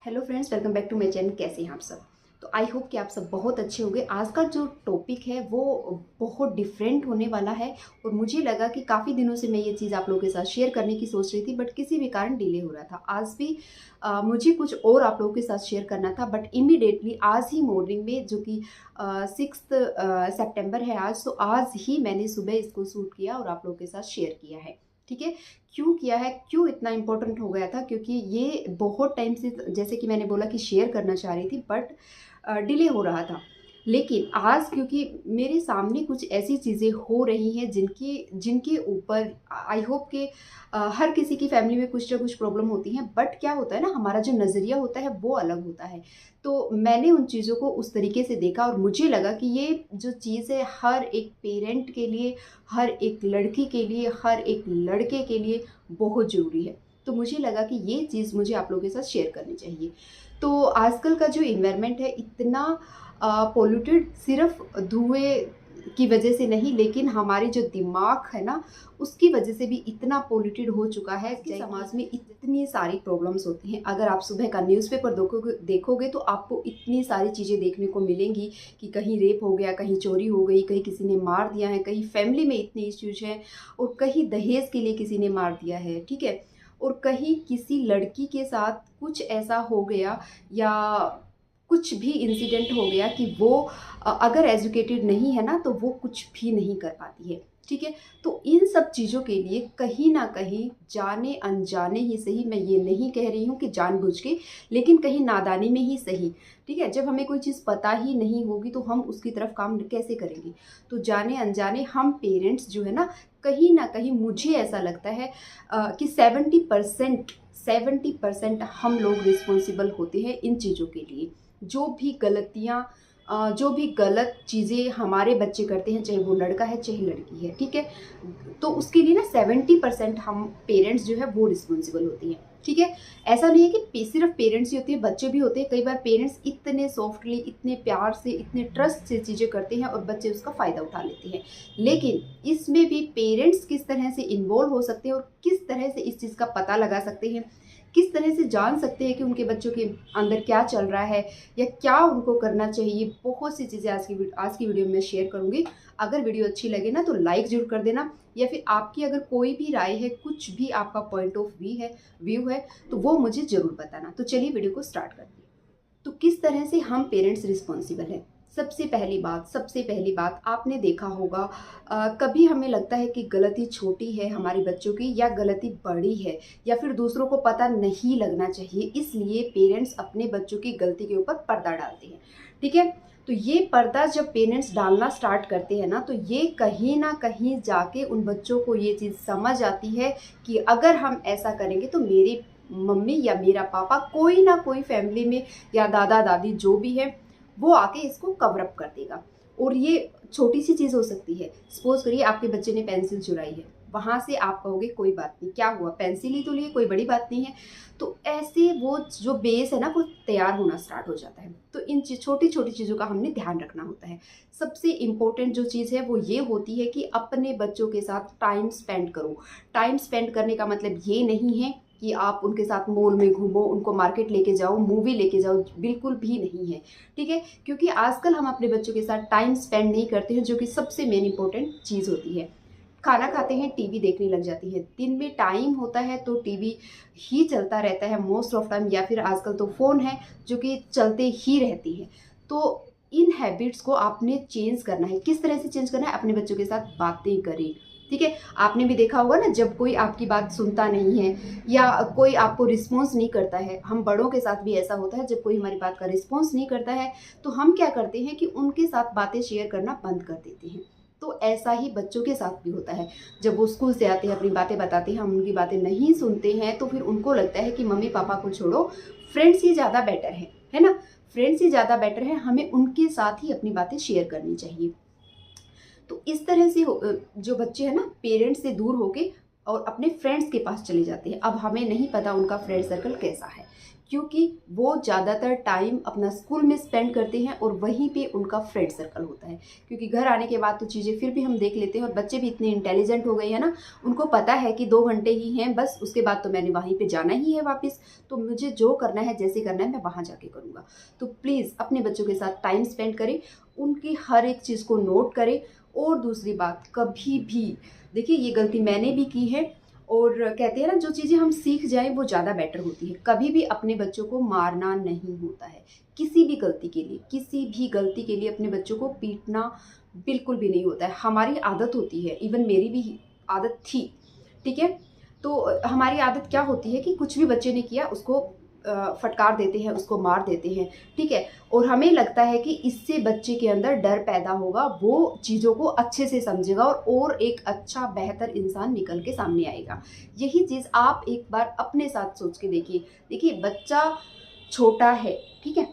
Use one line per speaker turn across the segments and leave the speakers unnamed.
Hello friends, welcome back to my channel. कैसे हैं आप सब? तो आई होप कि आप सब बहुत अच्छे होंगे। आज का जो टॉपिक है वो बहुत डिफरेंट होने वाला है और मुझे लगा कि काफ़ी दिनों से मैं ये चीज़ आप लोगों के साथ शेयर करने की सोच रही थी, बट किसी भी कारण डिले हो रहा था। आज भी मुझे कुछ और आप लोगों के साथ शेयर करना था, बट इमीडिएटली आज ही मॉर्निंग में, जो कि 6 सितंबर है आज, तो आज ही मैंने सुबह इसको शूट किया और आप लोगों के साथ शेयर किया है। ठीक है, क्यों किया है, क्यों इतना इम्पोर्टेंट हो गया था? क्योंकि ये बहुत टाइम से, जैसे कि मैंने बोला कि शेयर करना चाह रही थी, बट डिले हो रहा था। लेकिन आज क्योंकि मेरे सामने कुछ ऐसी चीज़ें हो रही हैं जिनकी जिनके ऊपर आई होप कि हर किसी की फैमिली में कुछ ना कुछ प्रॉब्लम होती हैं, बट क्या होता है ना, हमारा जो नज़रिया होता है वो अलग होता है। तो मैंने उन चीज़ों को उस तरीके से देखा और मुझे लगा कि ये जो चीज़ है हर एक पेरेंट के लिए, हर एक लड़की के लिए, हर एक लड़के के लिए बहुत ज़रूरी है। तो मुझे लगा कि ये चीज़ मुझे आप लोगों के साथ शेयर करनी चाहिए। तो आजकल का जो एनवायरनमेंट है इतना पॉल्यूटेड, सिर्फ धुएँ की वजह से नहीं, लेकिन हमारी जो दिमाग है ना, उसकी वजह से भी इतना पॉल्यूटेड हो चुका है कि समाज में इतनी सारी प्रॉब्लम्स होती हैं। अगर आप सुबह का न्यूज़पेपर देखोगे तो आपको इतनी सारी चीज़ें देखने को मिलेंगी कि कहीं रेप हो गया, कहीं चोरी हो गई, कहीं किसी ने मार दिया है, कहीं फैमिली में इतने इश्यूज हैं और कहीं दहेज के लिए किसी ने मार दिया है। ठीक है, और कहीं किसी लड़की के साथ कुछ ऐसा हो गया या कुछ भी इंसिडेंट हो गया कि वो अगर एजुकेटेड नहीं है ना, तो वो कुछ भी नहीं कर पाती है। ठीक है, तो इन सब चीज़ों के लिए कहीं ना कहीं जाने अनजाने ही सही, मैं ये नहीं कह रही हूँ कि जानबूझ के, लेकिन कहीं नादानी में ही सही। ठीक है, जब हमें कोई चीज़ पता ही नहीं होगी तो हम उसकी तरफ काम कैसे करेंगे? तो जाने अनजाने हम पेरेंट्स जो है ना कहीं मुझे ऐसा लगता है कि 70% हम लोग रिस्पॉन्सिबल होते हैं इन चीज़ों के लिए। जो भी गलतियाँ जो भी गलत चीज़ें हमारे बच्चे करते हैं, चाहे वो लड़का है चाहे लड़की है, ठीक है, तो उसके लिए ना 70% हम पेरेंट्स जो है वो रिस्पॉन्सिबल होती हैं। ठीक है, ऐसा नहीं है कि सिर्फ पेरेंट्स ही होते हैं, बच्चे भी होते हैं। कई बार पेरेंट्स इतने सॉफ्टली, इतने प्यार से, इतने ट्रस्ट से चीज़ें करते हैं और बच्चे उसका फ़ायदा उठा लेते हैं। लेकिन इसमें भी पेरेंट्स किस तरह से इन्वॉल्व हो सकते हैं और किस तरह से इस चीज़ का पता लगा सकते हैं, किस तरह से जान सकते हैं कि उनके बच्चों के अंदर क्या चल रहा है या क्या उनको करना चाहिए, बहुत सी चीज़ें आज की वीडियो में शेयर करूँगी। अगर वीडियो अच्छी लगे ना तो लाइक ज़रूर कर देना, या फिर आपकी अगर कोई भी राय है, कुछ भी आपका पॉइंट ऑफ व्यू है, तो वो मुझे ज़रूर बताना। तो चलिए वीडियो को स्टार्ट करते हैं। तो किस तरह से हम पेरेंट्स रिस्पॉन्सिबल हैं? सबसे पहली बात आपने देखा होगा, कभी हमें लगता है कि गलती छोटी है हमारे बच्चों की या गलती बड़ी है, या फिर दूसरों को पता नहीं लगना चाहिए, इसलिए पेरेंट्स अपने बच्चों की गलती के ऊपर पर्दा डालते हैं। ठीक है, तो ये पर्दा जब पेरेंट्स डालना स्टार्ट करते हैं ना, तो ये कहीं ना कहीं जाके उन बच्चों को ये चीज़ समझ आती है कि अगर हम ऐसा करेंगे तो मेरी मम्मी या मेरा पापा, कोई ना कोई फैमिली में, या दादा दादी जो भी है, वो आके इसको कवर अप कर देगा। और ये छोटी सी चीज़ हो सकती है। सपोज करिए आपके बच्चे ने पेंसिल चुराई है, वहाँ से आप कहोगे कोई बात नहीं, क्या हुआ, पेंसिल ही तो लिए, कोई बड़ी बात नहीं है। तो ऐसे वो जो बेस है ना वो तैयार होना स्टार्ट हो जाता है। तो इन छोटी छोटी चीज़ों का हमने ध्यान रखना होता है। सबसे इम्पोर्टेंट जो चीज़ है वो ये होती है कि अपने बच्चों के साथ टाइम स्पेंड करो। टाइम स्पेंड करने का मतलब ये नहीं है कि आप उनके साथ मॉल में घूमो, उनको मार्केट लेके जाओ, मूवी लेके जाओ, बिल्कुल भी नहीं है। ठीक है, क्योंकि आजकल हम अपने बच्चों के साथ टाइम स्पेंड नहीं करते हैं, जो कि सबसे मेन इंपॉर्टेंट चीज़ होती है। खाना खाते हैं, टीवी देखने लग जाती है। दिन में टाइम होता है तो टीवी ही चलता रहता है मोस्ट ऑफ टाइम, या फिर आजकल तो फ़ोन है जो कि चलते ही रहती है। तो इन हैबिट्स को आपने चेंज करना है। किस तरह से चेंज करना है? अपने बच्चों के साथ बातें करें। ठीक है, आपने भी देखा होगा ना, जब कोई आपकी बात सुनता नहीं है या कोई आपको रिस्पॉन्स नहीं करता है, हम बड़ों के साथ भी ऐसा होता है, जब कोई हमारी बात का रिस्पॉन्स नहीं करता है तो हम क्या करते हैं कि उनके साथ बातें शेयर करना बंद कर देते हैं। तो ऐसा ही बच्चों के साथ भी होता है। जब वो स्कूल से आते हैं, अपनी बातें बताते हैं, हम उनकी बातें नहीं सुनते हैं, तो फिर उनको लगता है कि मम्मी पापा को छोड़ो, फ्रेंड्स ही ज़्यादा बेटर है ना? फ्रेंड्स ही ज़्यादा बेटर है, हमें उनके साथ ही अपनी बातें शेयर करनी चाहिए। तो इस तरह से जो बच्चे हैं ना, पेरेंट्स से दूर होके और अपने फ्रेंड्स के पास चले जाते हैं। अब हमें नहीं पता उनका फ्रेंड सर्कल कैसा है, क्योंकि वो ज़्यादातर टाइम अपना स्कूल में स्पेंड करते हैं और वहीं पे उनका फ्रेंड सर्कल होता है। क्योंकि घर आने के बाद तो चीज़ें फिर भी हम देख लेते हैं, और बच्चे भी इतने इंटेलिजेंट हो गए हैं ना, उनको पता है कि 2 घंटे ही हैं बस, उसके बाद तो मैंने वहीं पे जाना ही है वापस, तो मुझे जो करना है, जैसे करना है, मैं वहाँ जाके करूँगा। तो प्लीज़ अपने बच्चों के साथ टाइम स्पेंड करें, उनकी हर एक चीज़ को नोट करें। और दूसरी बात, कभी भी देखिए, ये गलती मैंने भी की है, और कहते हैं ना, जो चीज़ें हम सीख जाएं वो ज़्यादा बेटर होती है। कभी भी अपने बच्चों को मारना नहीं होता है, किसी भी गलती के लिए, किसी भी गलती के लिए अपने बच्चों को पीटना बिल्कुल भी नहीं होता है। हमारी आदत होती है, इवन मेरी भी आदत थी, ठीक है। तो हमारी आदत क्या होती है कि कुछ भी बच्चे ने किया उसको फटकार देते हैं, उसको मार देते हैं, ठीक है। और हमें लगता है कि इससे बच्चे के अंदर डर पैदा होगा, वो चीज़ों को अच्छे से समझेगा और एक अच्छा बेहतर इंसान निकल के सामने आएगा। यही चीज़ आप एक बार अपने साथ सोच के देखिए। देखिए, बच्चा छोटा है, ठीक है,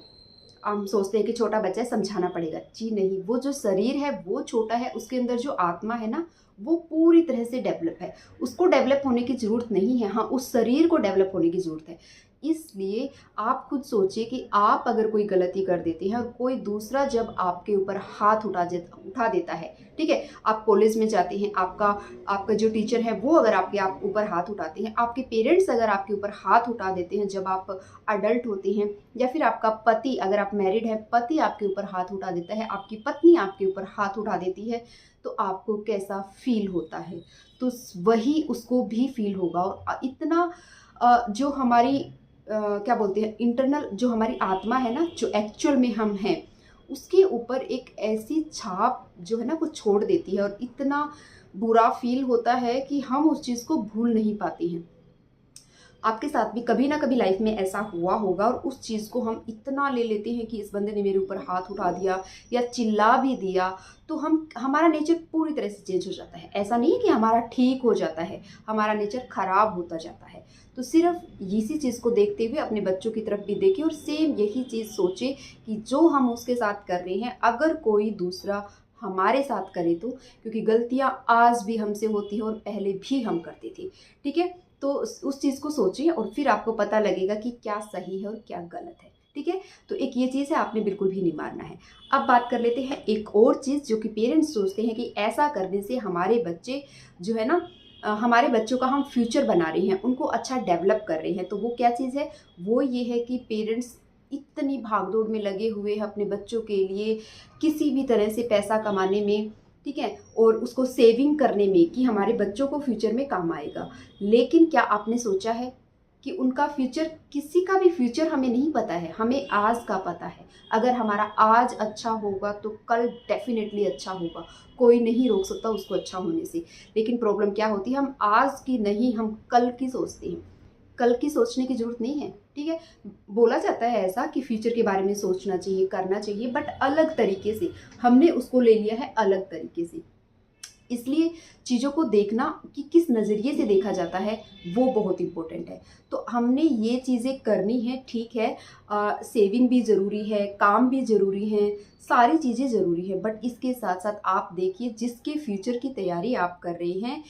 हम सोचते हैं कि छोटा बच्चा है, समझाना पड़ेगा। जी नहीं, वो जो शरीर है वो छोटा है, उसके अंदर जो आत्मा है ना, वो पूरी तरह से डेवलप है। उसको डेवलप होने की ज़रूरत नहीं है, हाँ, उस शरीर को डेवलप होने की ज़रूरत है। इसलिए आप खुद सोचिए कि आप अगर कोई गलती कर देते हैं और कोई दूसरा जब आपके ऊपर हाथ उठा देता है, ठीक है, आप कॉलेज में जाते हैं, आपका जो टीचर है वो अगर आप ऊपर हाथ उठाते हैं, आपके पेरेंट्स अगर आपके ऊपर हाथ उठा देते हैं जब आप अडल्ट होते हैं, या फिर आपका पति, अगर आप मैरिड हैं, पति आपके ऊपर हाथ उठा देता है, आपकी पत्नी आपके ऊपर हाथ उठा देती है, तो आपको कैसा फील होता है? तो वही उसको भी फील होगा। और इतना जो हमारी क्या बोलते हैं, इंटरनल जो हमारी आत्मा है ना, जो एक्चुअल में हम हैं, उसके ऊपर एक ऐसी छाप जो है ना वो छोड़ देती है, और इतना बुरा फील होता है कि हम उस चीज़ को भूल नहीं पाते हैं। आपके साथ भी कभी ना कभी लाइफ में ऐसा हुआ होगा, और उस चीज़ को हम इतना ले लेते हैं कि इस बंदे ने मेरे ऊपर हाथ उठा दिया या चिल्ला भी दिया, तो हमारा नेचर पूरी तरह से चेंज हो जाता है। ऐसा नहीं है कि हमारा ठीक हो जाता है, हमारा नेचर खराब होता जाता है। तो सिर्फ इसी चीज़ को देखते हुए अपने बच्चों की तरफ भी देखें, और सेम यही चीज़ सोचें कि जो हम उसके साथ कर रहे हैं, अगर कोई दूसरा हमारे साथ करे तो, क्योंकि गलतियां आज भी हमसे होती हैं और पहले भी हम करते थे, ठीक है। तो उस चीज़ को सोचिए, और फिर आपको पता लगेगा कि क्या सही है और क्या गलत है, ठीक है। तो एक ये चीज़ है, आपने बिल्कुल भी नहीं मारना है। अब बात कर लेते हैं एक और चीज़, जो कि पेरेंट्स सोचते हैं कि ऐसा करने से हमारे बच्चे जो है ना, हमारे बच्चों का हम फ्यूचर बना रहे हैं, उनको अच्छा डेवलप कर रहे हैं। तो वो क्या चीज़ है? वो ये है कि पेरेंट्स इतनी भागदौड़ में लगे हुए हैं अपने बच्चों के लिए, किसी भी तरह से पैसा कमाने में, ठीक है, और उसको सेविंग करने में, कि हमारे बच्चों को फ्यूचर में काम आएगा। लेकिन क्या आपने सोचा है कि उनका फ्यूचर, किसी का भी फ्यूचर हमें नहीं पता है, हमें आज का पता है। अगर हमारा आज अच्छा होगा तो कल डेफिनेटली अच्छा होगा, कोई नहीं रोक सकता उसको अच्छा होने से। लेकिन प्रॉब्लम क्या होती है, हम आज की नहीं, हम कल की सोचते हैं। कल की सोचने की ज़रूरत नहीं है, ठीक है। बोला जाता है ऐसा कि फ्यूचर के बारे में सोचना चाहिए, करना चाहिए, बट अलग तरीके से। हमने उसको ले लिया है अलग तरीके से। इसलिए चीज़ों को देखना कि किस नज़रिए से देखा जाता है, वो बहुत इम्पोर्टेंट है। तो हमने ये चीज़ें करनी है, ठीक है। सेविंग भी ज़रूरी है, काम भी ज़रूरी है, सारी चीज़ें ज़रूरी है, बट इसके साथ साथ आप देखिए, जिसके फ्यूचर की तैयारी आप कर रहे हैं,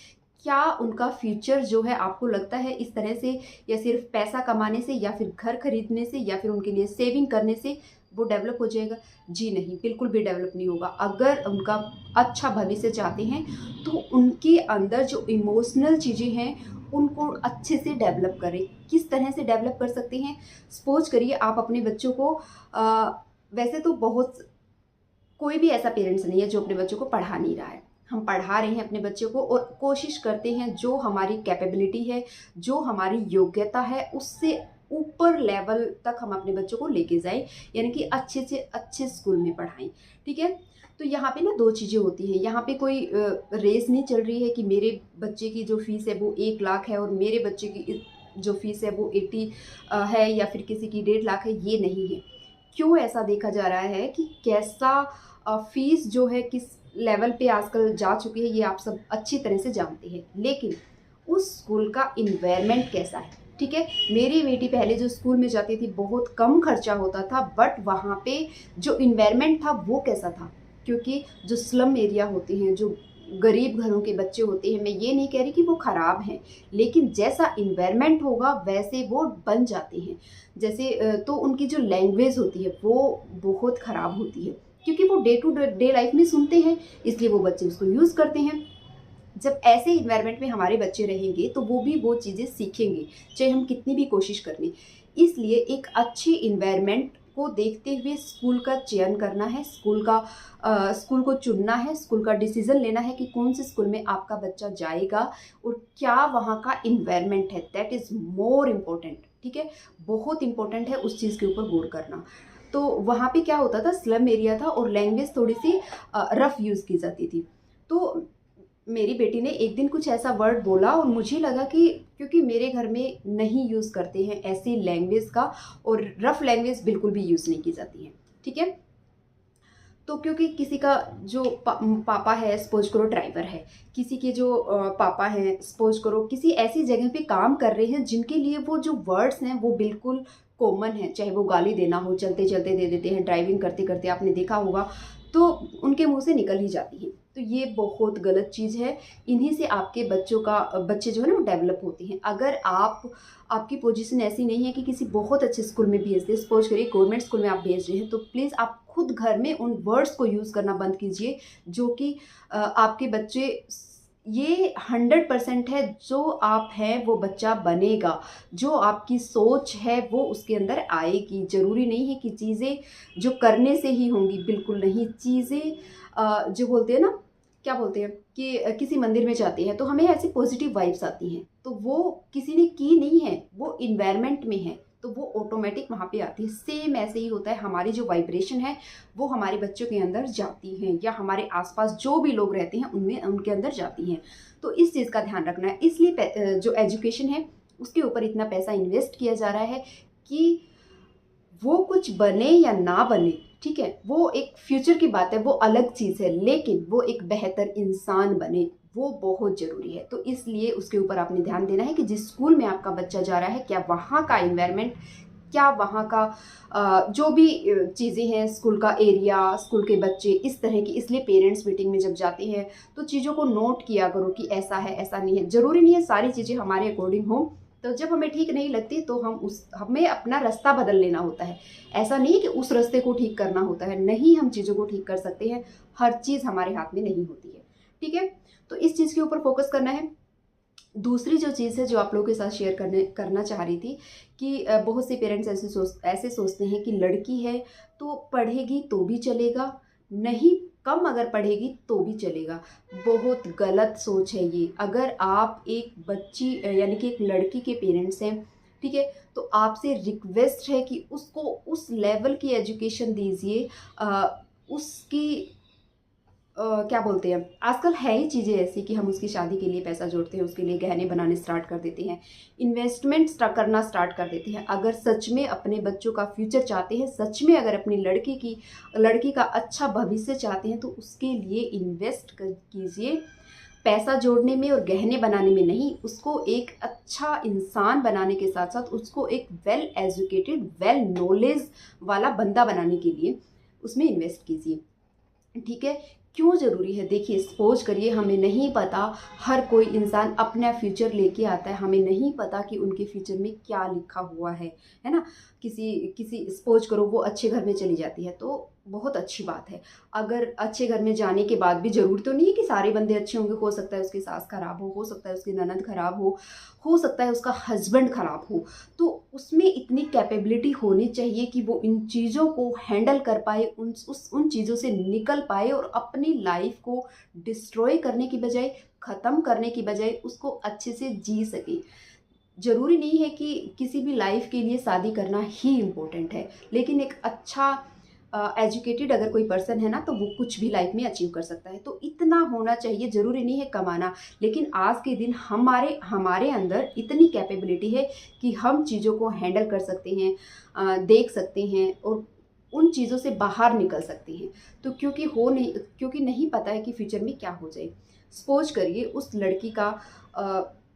क्या उनका फ्यूचर जो है, आपको लगता है इस तरह से, या सिर्फ पैसा कमाने से, या फिर घर खरीदने से, या फिर उनके लिए सेविंग करने से वो डेवलप हो जाएगा? जी नहीं, बिल्कुल भी डेवलप नहीं होगा। अगर उनका अच्छा भविष्य चाहते हैं तो उनके अंदर जो इमोशनल चीज़ें हैं उनको अच्छे से डेवलप करें। किस तरह से डेवलप कर सकते हैं? सपोज करिए आप अपने बच्चों को वैसे तो बहुत, कोई भी ऐसा पेरेंट्स नहीं है जो अपने बच्चों को पढ़ा नहीं रहा है। हम पढ़ा रहे हैं अपने बच्चों को, और कोशिश करते हैं जो हमारी कैपेबिलिटी है, जो हमारी योग्यता है, उससे ऊपर लेवल तक हम अपने बच्चों को लेके जाएं, यानी कि अच्छे से अच्छे स्कूल में पढ़ाएं, ठीक है। तो यहाँ पे ना 2 चीज़ें होती हैं। यहाँ पे कोई रेस नहीं चल रही है कि मेरे बच्चे की जो फीस है वो 1 लाख है और मेरे बच्चे की जो फीस है वो 80 है, या फिर किसी की 1.5 लाख है, ये नहीं है। क्यों ऐसा देखा जा रहा है कि कैसा फीस जो है किस लेवल पे आजकल जा चुकी है, ये आप सब अच्छी तरह से जानते हैं। लेकिन उस स्कूल का इन्वायरमेंट कैसा है, ठीक है। मेरी बेटी पहले जो स्कूल में जाती थी बहुत कम खर्चा होता था, बट वहाँ पे जो इन्वायरमेंट था वो कैसा था, क्योंकि जो स्लम एरिया होते हैं, जो गरीब घरों के बच्चे होते हैं, मैं ये नहीं कह रही कि वो ख़राब हैं, लेकिन जैसा इन्वायरमेंट होगा वैसे वो बन जाते हैं। जैसे तो उनकी जो लैंग्वेज होती है वो बहुत ख़राब होती है, क्योंकि वो डे टू डे लाइफ में सुनते हैं, इसलिए वो बच्चे उसको यूज़ करते हैं। जब ऐसे इन्वायरमेंट में हमारे बच्चे रहेंगे तो वो भी वो चीज़ें सीखेंगे, चाहे हम कितनी भी कोशिश कर लें। इसलिए एक अच्छी इन्वायरमेंट को देखते हुए स्कूल का चयन करना है, स्कूल को चुनना है, स्कूल का डिसीज़न लेना है कि कौन से स्कूल में आपका बच्चा जाएगा और क्या वहाँ का इन्वायरमेंट है। दैट इज़ मोर इम्पोर्टेंट, ठीक है? बहुत इम्पोर्टेंट है उस चीज़ के ऊपर गौर करना। तो वहाँ पे क्या होता था, स्लम एरिया था और लैंग्वेज थोड़ी सी रफ़ यूज़ की जाती थी। तो मेरी बेटी ने एक दिन कुछ ऐसा वर्ड बोला और मुझे लगा कि क्योंकि मेरे घर में नहीं यूज़ करते हैं ऐसी लैंग्वेज का, और रफ़ लैंग्वेज बिल्कुल भी यूज़ नहीं की जाती है, ठीक है? तो क्योंकि किसी का जो पापा है, सपोज करो ड्राइवर है, किसी के जो पापा हैं, सपोज करो किसी ऐसी जगह पे काम कर रहे हैं जिनके लिए वो जो वर्ड्स हैं वो बिल्कुल कॉमन है, चाहे वो गाली देना हो, चलते चलते दे देते हैं, ड्राइविंग करते करते आपने देखा होगा, तो उनके मुंह से निकल ही जाती है। तो ये बहुत गलत चीज़ है। इन्हीं से आपके बच्चे जो है ना वो डेवलप होते हैं। अगर आपकी पोजीशन ऐसी नहीं है कि किसी बहुत अच्छे स्कूल में भेज दें, सपोज करिए गवर्नमेंट स्कूल में आप भेज रहे हैं, तो प्लीज़ आप खुद घर में उन वर्ड्स को यूज़ करना बंद कीजिए जो कि आपके बच्चे, ये 100% है, जो आप हैं वो बच्चा बनेगा, जो आपकी सोच है वो उसके अंदर आएगी। ज़रूरी नहीं है कि चीज़ें जो करने से ही होंगी, बिल्कुल नहीं। चीज़ें जो बोलते हैं ना, क्या बोलते हैं कि किसी मंदिर में जाते हैं तो हमें ऐसी पॉजिटिव वाइब्स आती हैं, तो वो किसी ने की नहीं है, वो इन्वायरमेंट में है, तो वो ऑटोमेटिक वहाँ पे आती है। सेम ऐसे ही होता है, हमारी जो वाइब्रेशन है वो हमारे बच्चों के अंदर जाती हैं, या हमारे आसपास जो भी लोग रहते हैं उनमें उनके अंदर जाती हैं। तो इस चीज़ का ध्यान रखना है। इसलिए जो एजुकेशन है उसके ऊपर इतना पैसा इन्वेस्ट किया जा रहा है कि वो कुछ बने या ना बने, ठीक है, वो एक फ्यूचर की बात है, वो अलग चीज़ है, लेकिन वो एक बेहतर इंसान बने, वो बहुत ज़रूरी है। तो इसलिए उसके ऊपर आपने ध्यान देना है कि जिस स्कूल में आपका बच्चा जा रहा है, क्या वहाँ का इन्वायरमेंट, क्या वहाँ का जो भी चीज़ें हैं, स्कूल का एरिया, स्कूल के बच्चे, इस तरह की। इसलिए पेरेंट्स मीटिंग में जब जाते हैं तो चीज़ों को नोट किया करो कि ऐसा है, ऐसा नहीं है। ज़रूरी नहीं है सारी चीज़ें हमारे अकॉर्डिंग हो, तो जब हमें ठीक नहीं लगती तो हमें अपना रास्ता बदल लेना होता है। ऐसा नहीं कि उस रास्ते को ठीक करना होता है, नहीं, हम चीज़ों को ठीक कर सकते हैं, हर चीज़ हमारे हाथ में नहीं होती है, ठीक है? तो इस चीज़ के ऊपर फोकस करना है। दूसरी जो चीज़ है जो आप लोगों के साथ शेयर करना चाह रही थी कि बहुत से पेरेंट्स ऐसे सोचते हैं कि लड़की है तो पढ़ेगी तो भी चलेगा, नहीं, कम अगर पढ़ेगी तो भी चलेगा। बहुत गलत सोच है ये। अगर आप एक बच्ची यानी कि एक लड़की के पेरेंट्स हैं, ठीक है, तो आपसे रिक्वेस्ट है कि उसको उस लेवल की एजुकेशन दीजिए, उसकी क्या बोलते हैं, आजकल है ही चीज़ें ऐसी कि हम उसकी शादी के लिए पैसा जोड़ते हैं, उसके लिए गहने बनाने स्टार्ट कर देते हैं, इन्वेस्टमेंट करना स्टार्ट कर देते हैं। अगर सच में अपने बच्चों का फ्यूचर चाहते हैं, सच में अगर अपनी लड़की का अच्छा भविष्य चाहते हैं, तो उसके लिए इन्वेस्ट कीजिए, पैसा जोड़ने में और गहने बनाने में नहीं, उसको एक अच्छा इंसान बनाने के साथ साथ उसको एक वेल एजुकेटेड, वेल नॉलेज वाला बंदा बनाने के लिए उसमें इन्वेस्ट कीजिए, ठीक है? क्यों ज़रूरी है? देखिए, सपोज करिए हमें नहीं पता, हर कोई इंसान अपना फ्यूचर लेके आता है, हमें नहीं पता कि उनके फ्यूचर में क्या लिखा हुआ है ना? किसी सपोज करो वो अच्छे घर में चली जाती है तो बहुत अच्छी बात है। अगर अच्छे घर में जाने के बाद भी ज़रूरी तो नहीं है कि सारे बंदे अच्छे होंगे, हो सकता है उसकी सास खराब हो सकता है उसकी ननद खराब हो सकता है उसका हस्बैंड खराब हो, तो उसमें इतनी कैपेबिलिटी होनी चाहिए कि वो इन चीज़ों को हैंडल कर पाए, उन चीज़ों से निकल पाए और अपनी लाइफ को डिस्ट्रॉय करने की बजाय, ख़त्म करने की बजाय उसको अच्छे से जी सके। ज़रूरी नहीं है कि किसी भी लाइफ के लिए शादी करना ही इम्पोर्टेंट है, लेकिन एक अच्छा एजुकेटेड अगर कोई पर्सन है ना तो वो कुछ भी लाइफ में अचीव कर सकता है। तो इतना होना चाहिए, ज़रूरी नहीं है कमाना, लेकिन आज के दिन हमारे अंदर इतनी कैपेबिलिटी है कि हम चीज़ों को हैंडल कर सकते हैं, देख सकते हैं और उन चीज़ों से बाहर निकल सकते हैं। तो क्योंकि नहीं पता है कि फ्यूचर में क्या हो जाए। सपोज करिए उस लड़की का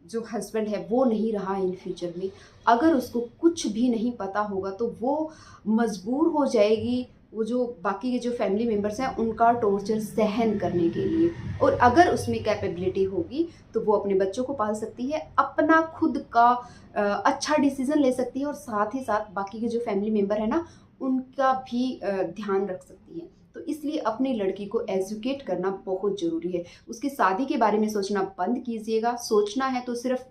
जो हस्बैंड है वो नहीं रहा इन फ्यूचर में, अगर उसको कुछ भी नहीं पता होगा तो वो मजबूर हो जाएगी वो जो बाकी के जो फैमिली मेम्बर्स हैं उनका टॉर्चर सहन करने के लिए। और अगर उसमें कैपेबिलिटी होगी तो वो अपने बच्चों को पाल सकती है, अपना खुद का अच्छा डिसीजन ले सकती है, और साथ ही साथ बाकी के जो फैमिली मेम्बर है ना उनका भी ध्यान रख सकती है। तो इसलिए अपनी लड़की को एजुकेट करना बहुत ज़रूरी है। उसकी शादी के बारे में सोचना बंद कीजिएगा। सोचना है तो सिर्फ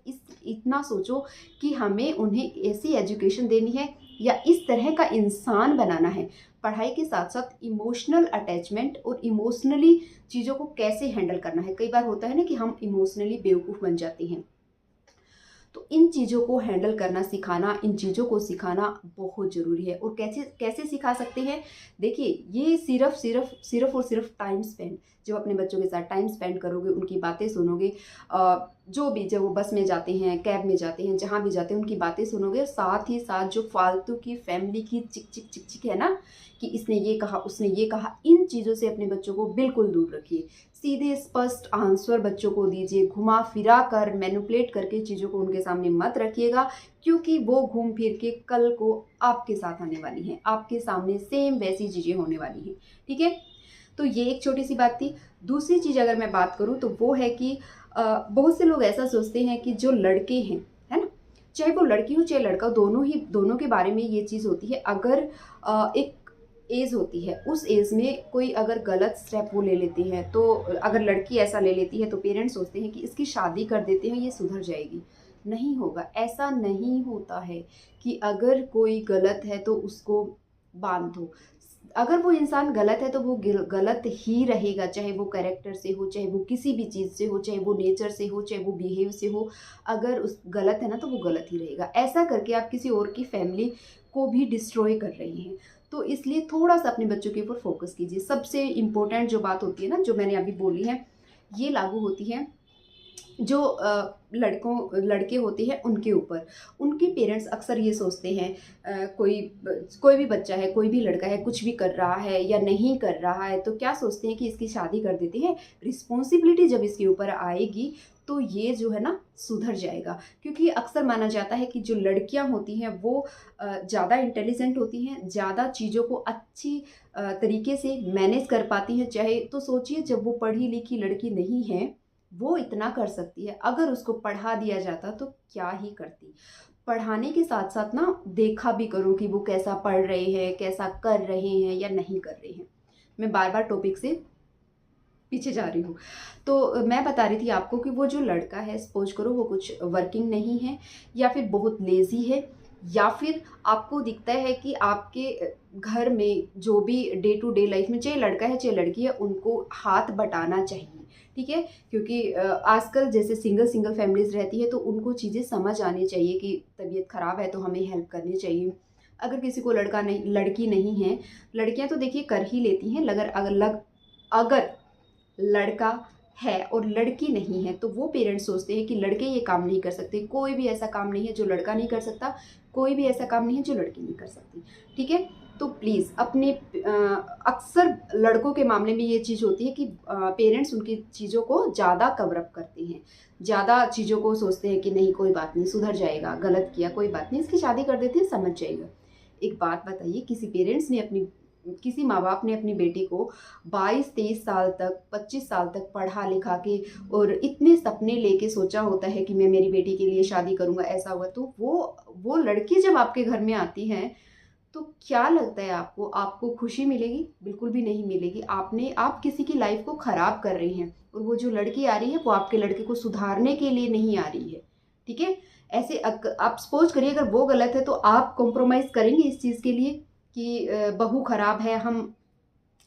इतना सोचो कि हमें उन्हें ऐसी एजुकेशन देनी है या इस तरह का इंसान बनाना है। पढ़ाई के साथ साथ इमोशनल अटैचमेंट और इमोशनली चीज़ों को कैसे हैंडल करना है। कई बार होता है ना कि हम इमोशनली बेवकूफ़ बन जाते हैं, तो इन चीज़ों को हैंडल करना सिखाना, इन चीज़ों को सिखाना बहुत ज़रूरी है। और कैसे कैसे सिखा सकते हैं? देखिए, ये सिर्फ और सिर्फ टाइम स्पेंड, जब अपने बच्चों के साथ टाइम स्पेंड करोगे, उनकी बातें सुनोगे, जो भी, जब वो बस में जाते हैं, कैब में जाते हैं, जहाँ भी जाते हैं उनकी बातें सुनोगे, साथ ही साथ जो फालतू की फैमिली की चिक चिक है ना कि इसने ये कहा, उसने ये कहा, इन चीज़ों से अपने बच्चों को बिल्कुल दूर रखिए। सीधे स्पष्ट आंसर बच्चों को दीजिए। घुमा फिरा कर, मैनिपुलेट करके चीज़ों को उनके सामने मत रखिएगा, क्योंकि वो घूम फिर के कल को आपके साथ आने वाली हैं, आपके सामने सेम वैसी चीज़ें होने वाली हैं। ठीक है, तो ये एक छोटी सी बात थी। दूसरी चीज़ अगर मैं बात करूँ तो वो है कि बहुत से लोग ऐसा सोचते हैं कि जो लड़के हैं, है ना, चाहे वो लड़की हो चाहे लड़का, दोनों के बारे में ये चीज़ होती है। अगर एक एज होती है, उस एज में कोई अगर गलत स्टेप वो ले लेते हैं, तो अगर लड़की ऐसा ले लेती है तो पेरेंट्स सोचते हैं कि इसकी शादी कर देते हैं, ये सुधर जाएगी। नहीं होगा, ऐसा नहीं होता है कि अगर कोई गलत है तो उसको बांध दो। अगर वो इंसान गलत है तो वो गलत ही रहेगा, चाहे वो कैरेक्टर से हो, चाहे वो किसी भी चीज़ से हो, चाहे वो नेचर से हो, चाहे वो बिहेव से हो। अगर उस गलत है ना तो वो गलत ही रहेगा। ऐसा करके आप किसी और की फैमिली को भी डिस्ट्रॉय कर रहे हैं। तो इसलिए थोड़ा सा अपने बच्चों के ऊपर फोकस कीजिए। सबसे इम्पोर्टेंट जो बात होती है ना, जो मैंने अभी बोली है, ये लागू होती है जो लड़के होते हैं उनके ऊपर। उनके पेरेंट्स अक्सर ये सोचते हैं, कोई भी बच्चा है, कोई भी लड़का है, कुछ भी कर रहा है या नहीं कर रहा है, तो क्या सोचते हैं कि इसकी शादी कर देते हैं। रिस्पॉन्सिबिलिटी जब इसके ऊपर आएगी तो ये जो है ना सुधर जाएगा। क्योंकि अक्सर माना जाता है कि जो लड़कियां होती हैं वो ज़्यादा इंटेलिजेंट होती हैं, ज़्यादा चीज़ों को अच्छी तरीके से मैनेज कर पाती हैं। चाहे तो सोचिए, जब वो पढ़ी लिखी लड़की नहीं है, वो इतना कर सकती है, अगर उसको पढ़ा दिया जाता तो क्या ही करती। पढ़ाने के साथ साथ ना देखा भी करो कि वो कैसा पढ़ रहे हैं, कैसा कर रहे हैं या नहीं कर रहे हैं। मैं बार बार टॉपिक से पीछे जा रही हूँ। तो मैं बता रही थी आपको कि वो जो लड़का है, सपोज करो वो कुछ वर्किंग नहीं है, या फिर बहुत लेज़ी है, या फिर आपको दिखता है कि आपके घर में जो भी डे टू डे लाइफ में, चाहे लड़का है चाहे लड़की है, उनको हाथ बटाना चाहिए। ठीक है, क्योंकि आजकल जैसे सिंगल फैमिलीज रहती है तो उनको चीज़ें समझ आनी चाहिए कि तबीयत ख़राब है तो हमें हेल्प करनी चाहिए। अगर किसी को लड़की नहीं है, लड़कियां तो देखिए कर ही लेती हैं, अगर लड़का है और लड़की नहीं है तो वो पेरेंट्स सोचते हैं कि लड़के ये काम नहीं कर सकते। कोई भी ऐसा काम नहीं है जो लड़का नहीं कर सकता, कोई भी ऐसा काम नहीं है जो लड़की नहीं कर सकती। ठीक है, तो प्लीज़ अपने अक्सर लड़कों के मामले में ये चीज़ होती है कि पेरेंट्स उनकी चीज़ों को ज़्यादा कवर अप करते हैं, ज़्यादा चीज़ों को सोचते हैं कि नहीं कोई बात नहीं, सुधर जाएगा, गलत किया कोई बात नहीं, इसकी शादी कर देते हैं, समझ जाएगा। एक बात बताइए, किसी माँ बाप ने अपनी बेटी को 22-23 साल तक, 25 साल तक पढ़ा लिखा के और इतने सपने लेके सोचा होता है कि मैं मेरी बेटी के लिए शादी करूँगा, ऐसा हुआ, तो वो लड़की जब आपके घर में आती है तो क्या लगता है आपको खुशी मिलेगी? बिल्कुल भी नहीं मिलेगी। आप किसी की लाइफ को ख़राब कर रही हैं, और वो जो लड़की आ रही है वो आपके लड़के को सुधारने के लिए नहीं आ रही है। ठीक है? ऐसे आप सपोज करिए अगर वो गलत है तो आप कॉम्प्रोमाइज़ करेंगे इस चीज़ के लिए कि बहू ख़राब है, हम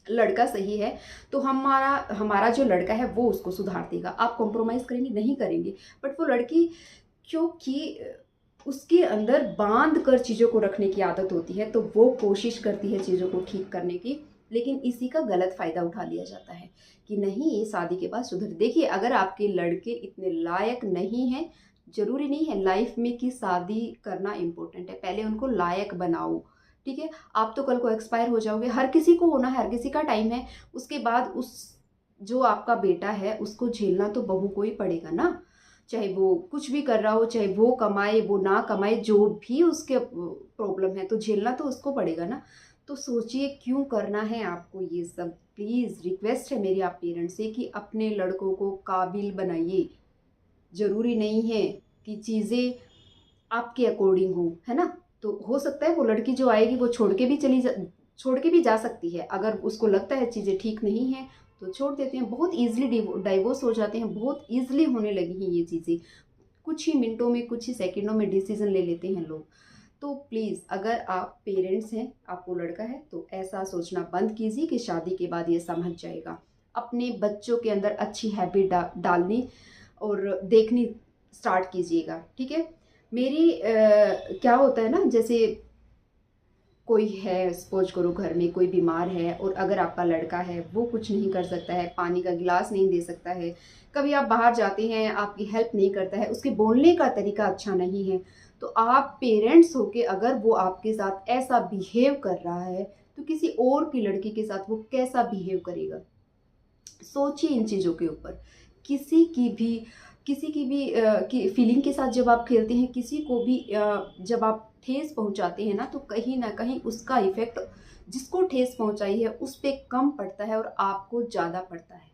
लड़का सही है, तो हमारा जो लड़का है वो उसको सुधार देगा। आप कॉम्प्रोमाइज़ करेंगे? नहीं करेंगे। बट वो लड़की, क्योंकि उसके अंदर बांध कर चीज़ों को रखने की आदत होती है, तो वो कोशिश करती है चीज़ों को ठीक करने की, लेकिन इसी का गलत फ़ायदा उठा लिया जाता है कि नहीं ये शादी के बाद सुधर। देखिए, अगर आपके लड़के इतने लायक नहीं हैं, ज़रूरी नहीं है लाइफ में कि शादी करना इम्पोर्टेंट है, पहले उनको लायक बनाओ। ठीक है, आप तो कल को एक्सपायर हो जाओगे, हर किसी को होना है, हर किसी का टाइम है। उसके बाद उस जो आपका बेटा है उसको झेलना तो बहू को ही पड़ेगा ना, चाहे वो कुछ भी कर रहा हो, चाहे वो कमाए वो ना कमाए, जो भी उसके प्रॉब्लम है तो झेलना तो उसको पड़ेगा ना। तो सोचिए क्यों करना है आपको ये सब। प्लीज़ रिक्वेस्ट है मेरी आप पेरेंट्स से कि अपने लड़कों को काबिल बनाइए। ज़रूरी नहीं है कि चीज़ें आपके अकॉर्डिंग हो, है ना? तो हो सकता है वो लड़की जो आएगी वो छोड़ के भी जा सकती है। अगर उसको लगता है चीज़ें ठीक नहीं हैं तो छोड़ देते हैं। बहुत ईज़िली डाइवोर्स हो जाते हैं, बहुत ईज़िली होने लगी हैं ये चीज़ें। कुछ ही मिनटों में, कुछ ही सेकंडों में डिसीज़न ले लेते हैं लोग। तो प्लीज़ अगर आप पेरेंट्स हैं, आपको लड़का है, तो ऐसा सोचना बंद कीजिए कि शादी के बाद ये समझ जाएगा। अपने बच्चों के अंदर अच्छी हैबिट डालनी और देखनी स्टार्ट कीजिएगा, ठीक है? मेरी क्या होता है ना, जैसे कोई है, सपोज करो घर में कोई बीमार है और अगर आपका लड़का है वो कुछ नहीं कर सकता है, पानी का गिलास नहीं दे सकता है, कभी आप बाहर जाते हैं आपकी हेल्प नहीं करता है, उसके बोलने का तरीका अच्छा नहीं है, तो आप पेरेंट्स होके अगर वो आपके साथ ऐसा बिहेव कर रहा है तो किसी और की लड़की के साथ वो कैसा बिहेव करेगा। सोचिए इन चीज़ों के ऊपर। किसी की भी की फीलिंग के साथ जब आप खेलते हैं, किसी को भी जब आप ठेस पहुंचाते हैं ना, तो कहीं ना कहीं उसका इफेक्ट जिसको ठेस पहुंचाई है उस पर कम पड़ता है और आपको ज़्यादा पड़ता है,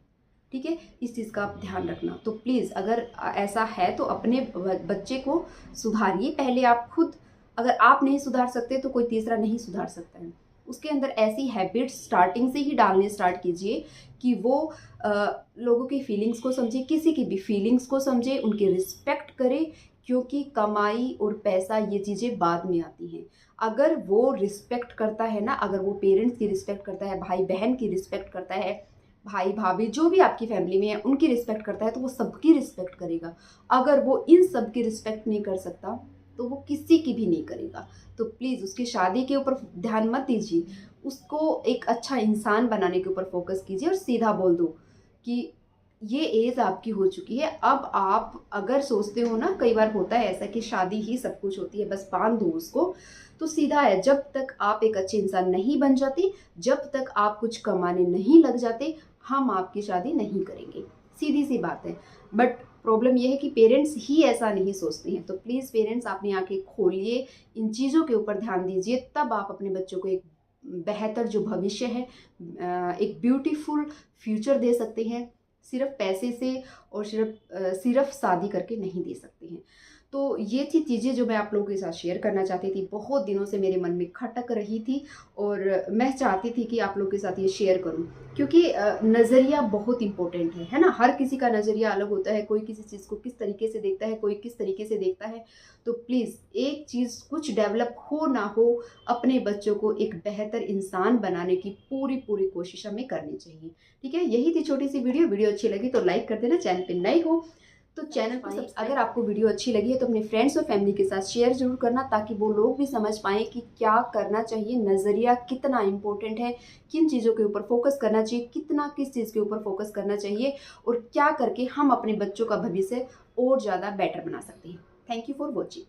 ठीक है? इस चीज़ का आप ध्यान रखना। तो प्लीज़ अगर ऐसा है तो अपने बच्चे को सुधारिए पहले आप खुद। अगर आप नहीं सुधार सकते तो कोई तीसरा नहीं सुधार सकता है। उसके अंदर ऐसी हैबिट्स स्टार्टिंग से ही डालने स्टार्ट कीजिए कि वो लोगों की फीलिंग्स को समझे, किसी की भी फीलिंग्स को समझे, उनकी रिस्पेक्ट करे, क्योंकि कमाई और पैसा ये चीज़ें बाद में आती हैं। अगर वो रिस्पेक्ट करता है ना, अगर वो पेरेंट्स की रिस्पेक्ट करता है, भाई बहन की रिस्पेक्ट करता है, भाई भाभी जो भी आपकी फैमिली में है उनकी रिस्पेक्ट करता है, तो वो सबकी रिस्पेक्ट करेगा। अगर वो इन सब की रिस्पेक्ट नहीं कर सकता तो वो किसी की भी नहीं करेगा। तो प्लीज़ उसकी शादी के ऊपर ध्यान मत दीजिए, उसको एक अच्छा इंसान बनाने के ऊपर फोकस कीजिए और सीधा बोल दो कि ये एज आपकी हो चुकी है। अब आप अगर सोचते हो ना, कई बार होता है ऐसा कि शादी ही सब कुछ होती है, बस बांध दो उसको, तो सीधा है, जब तक आप एक अच्छे इंसान नहीं बन जाते, जब तक आप कुछ कमाने नहीं लग जाते, हम आपकी शादी नहीं करेंगे। सीधी सी बात है। बट प्रॉब्लम यह है कि पेरेंट्स ही ऐसा नहीं सोचते हैं। तो प्लीज़ पेरेंट्स अपनी आंखें खोलिए, इन चीज़ों के ऊपर ध्यान दीजिए, तब आप अपने बच्चों को एक बेहतर जो भविष्य है, एक ब्यूटीफुल फ्यूचर दे सकते हैं। सिर्फ पैसे से और सिर्फ शादी करके नहीं दे सकते हैं। तो ये थी चीज़ें जो मैं आप लोगों के साथ शेयर करना चाहती थी। बहुत दिनों से मेरे मन में खटक रही थी और मैं चाहती थी कि आप लोगों के साथ ये शेयर करूं, क्योंकि नज़रिया बहुत इंपॉर्टेंट है ना? हर किसी का नज़रिया अलग होता है। कोई किसी चीज़ को किस तरीके से देखता है, कोई किस तरीके से देखता है। तो प्लीज़ एक चीज़ कुछ डेवलप हो ना हो, अपने बच्चों को एक बेहतर इंसान बनाने की पूरी पूरी कोशिश हमें करनी चाहिए, ठीक है? यही थी छोटी सी वीडियो अच्छी लगी तो लाइक कर देना। चैनल पे नए हो तो चैनल को अगर आपको वीडियो अच्छी लगी है तो अपने फ्रेंड्स और फैमिली के साथ शेयर जरूर करना, ताकि वो लोग भी समझ पाएँ कि क्या करना चाहिए, नज़रिया कितना इंपॉर्टेंट है, किन चीज़ों के ऊपर फोकस करना चाहिए, कितना किस चीज़ के ऊपर फोकस करना चाहिए, और क्या करके हम अपने बच्चों का भविष्य और ज़्यादा बेटर बना सकते हैं। Thank you for watching.